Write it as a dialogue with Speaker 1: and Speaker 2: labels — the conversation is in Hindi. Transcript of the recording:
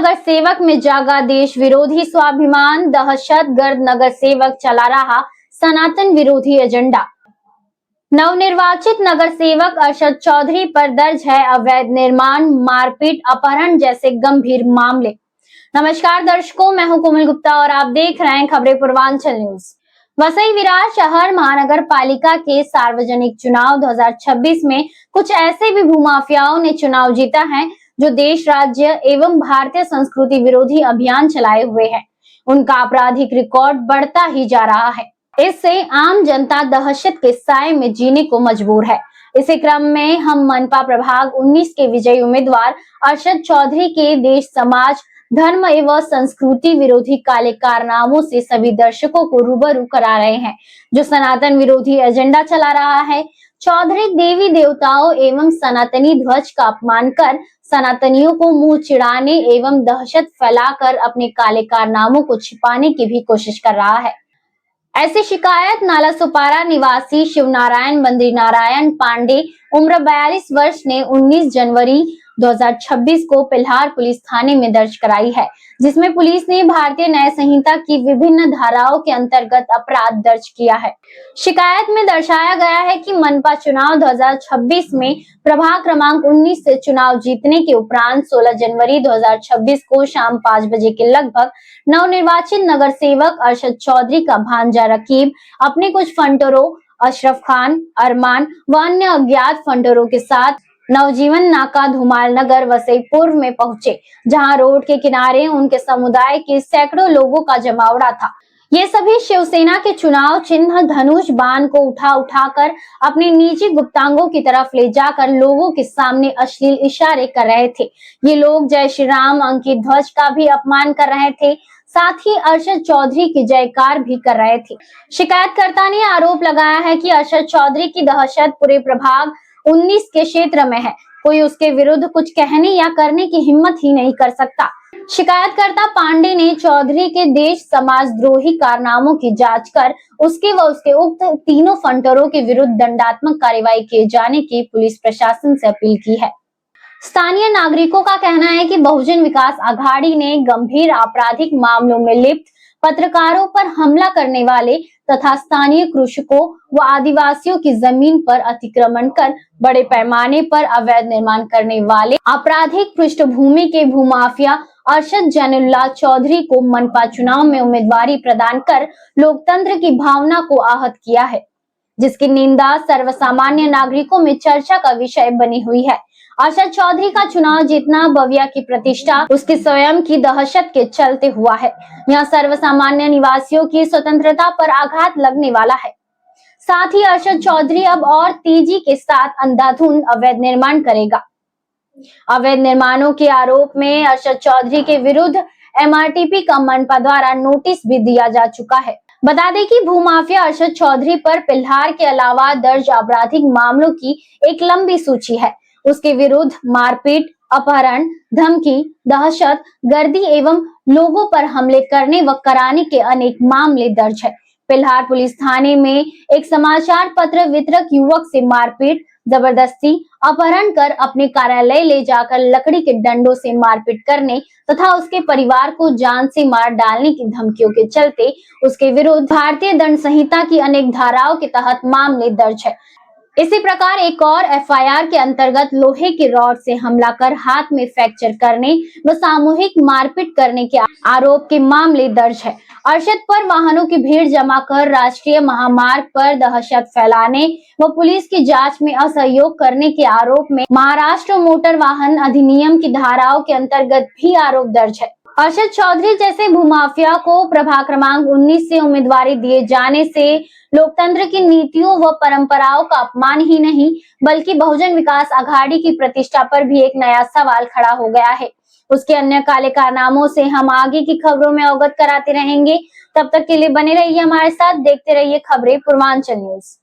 Speaker 1: नगर सेवक में जागा देश विरोधी स्वाभिमान, दहशतगर्द नगर सेवक चला रहा सनातन विरोधी एजेंडा। नवनिर्वाचित नगर सेवक अरशद चौधरी पर दर्ज है अवैध निर्माण, मारपीट, अपहरण जैसे गंभीर मामले। नमस्कार दर्शकों, मैं हूं कोमल गुप्ता और आप देख रहे हैं खबरें पूर्वांचल न्यूज। वसई विरार शहर महानगर पालिका के सार्वजनिक चुनाव 2026 में कुछ ऐसे भी भूमाफियाओं ने चुनाव जीता है जो देश, राज्य एवं भारतीय संस्कृति विरोधी अभियान चलाए हुए हैं। उनका आपराधिक रिकॉर्ड बढ़ता ही जा रहा है। इससे आम जनता दहशत के साए में जीने को मजबूर है। इसी क्रम में हम मनपा प्रभाग 19 के विजयी उम्मीदवार अरशद चौधरी के देश, समाज, धर्म एवं संस्कृति विरोधी काले कारनामों से सभी दर्शकों को रूबरू करा रहे हैं, जो सनातन विरोधी एजेंडा चला रहा है। चौधरी देवी देवताओं एवं सनातनी ध्वज का अपमान कर सनातनियों को मुंह चिढ़ाने एवं दहशत फैलाकर अपने काले कारनामों को छिपाने की भी कोशिश कर रहा है। ऐसी शिकायत नाला सुपारा निवासी शिवनारायण बद्रीनारायण पांडे उम्र 42 वर्ष ने 19 जनवरी 2026 को पिल्हार पुलिस थाने में दर्ज कराई है, जिसमें पुलिस ने भारतीय न्याय संहिता की विभिन्न धाराओं के अंतर्गत अपराध दर्ज किया है। शिकायत में दर्शाया गया है कि मनपा चुनाव 2026 में प्रभाग क्रमांक 19 से चुनाव जीतने के उपरांत 16 जनवरी 2026 को शाम 5 बजे के लगभग नवनिर्वाचित नगर सेवक अरशद चौधरी का भांजा रकीब अपने कुछ फंटरों अशरफ खान, अरमान व अन्य अज्ञात फंटरों के साथ नवजीवन नाका धुमाल नगर वसई पूर्व में पहुंचे, जहां रोड के किनारे उनके समुदाय के सैकड़ों लोगों का जमावड़ा था। ये सभी शिवसेना के चुनाव चिन्ह धनुष बाण को उठाकर अपने निजी गुप्तांगों की तरफ ले जाकर लोगों के सामने अश्लील इशारे कर रहे थे। ये लोग जय श्री राम अंकित ध्वज का भी अपमान कर रहे थे, साथ ही अरशद चौधरी की जयकार भी कर रहे थे। शिकायतकर्ता ने आरोप लगाया है कि अरशद चौधरी की दहशत पूरे प्रभाग 19 के क्षेत्र में है। कोई उसके विरुद्ध कुछ कहने या करने की हिम्मत ही नहीं कर सकता। शिकायतकर्ता पांडे ने चौधरी के देश, समाज द्रोही कारनामों की जांच कर उसके व उसके उक्त तीनों फंटरों के विरुद्ध दंडात्मक कार्रवाई किए जाने की पुलिस प्रशासन से अपील की है। स्थानीय नागरिकों का कहना है कि बहुजन विकास आघाड़ी ने गंभीर आपराधिक मामलों में लिप्त पत्रकारों पर हमला करने वाले तथा स्थानीय कृषकों व आदिवासियों की जमीन पर अतिक्रमण कर बड़े पैमाने पर अवैध निर्माण करने वाले आपराधिक पृष्ठभूमि के भूमाफिया अरशद जैनुल्लाह चौधरी को मनपा चुनाव में उम्मीदवारी प्रदान कर लोकतंत्र की भावना को आहत किया है, जिसकी निंदा सर्वसामान्य नागरिकों में चर्चा का विषय बनी हुई है। अरशद चौधरी का चुनाव जीतना बविया की प्रतिष्ठा उसकी स्वयं की दहशत के चलते हुआ है। यहाँ सर्वसामान्य निवासियों की स्वतंत्रता पर आघात लगने वाला है। साथ ही अरशद चौधरी अब और तेजी के साथ अंधाधुंध अवैध निर्माण करेगा। अवैध निर्माणों के आरोप में अरशद चौधरी के विरुद्ध MRTP का मनपा द्वारा नोटिस भी दिया जा चुका है। बता दें कि भूमाफिया अरशद चौधरी पर पिल्हार के अलावा दर्ज आपराधिक मामलों की एक लंबी सूची है। उसके विरुद्ध मारपीट, अपहरण, धमकी, दहशत गर्दी एवं लोगों पर हमले करने व कराने के अनेक मामले दर्ज है। पिल्हार पुलिस थाने में एक समाचार पत्र वितरक युवक से मारपीट, जबरदस्ती अपहरण कर अपने कार्यालय ले जाकर लकड़ी के डंडों से मारपीट करने तथा उसके परिवार को जान से मार डालने की धमकियों के चलते उसके विरुद्ध भारतीय दंड संहिता की अनेक धाराओं के तहत मामले दर्ज है। इसी प्रकार एक और FIR के अंतर्गत लोहे की रॉड से हमला कर हाथ में फ्रैक्चर करने व सामूहिक मारपीट करने के आरोप के मामले दर्ज है। अरशद पर वाहनों की भीड़ जमा कर राष्ट्रीय महामार्ग पर दहशत फैलाने व पुलिस की जांच में असहयोग करने के आरोप में महाराष्ट्र मोटर वाहन अधिनियम की धाराओं के अंतर्गत भी आरोप दर्ज है। अरशद चौधरी जैसे भूमाफिया को प्रभाग क्रमांक 19 से उम्मीदवारी दिए जाने से लोकतंत्र की नीतियों व परंपराओं का अपमान ही नहीं, बल्कि बहुजन विकास आघाड़ी की प्रतिष्ठा पर भी एक नया सवाल खड़ा हो गया है। उसके अन्य काले कारनामों से हम आगे की खबरों में अवगत कराते रहेंगे। तब तक के लिए बने रहिए हमारे साथ, देखते रहिए खबरें पूर्वांचल न्यूज।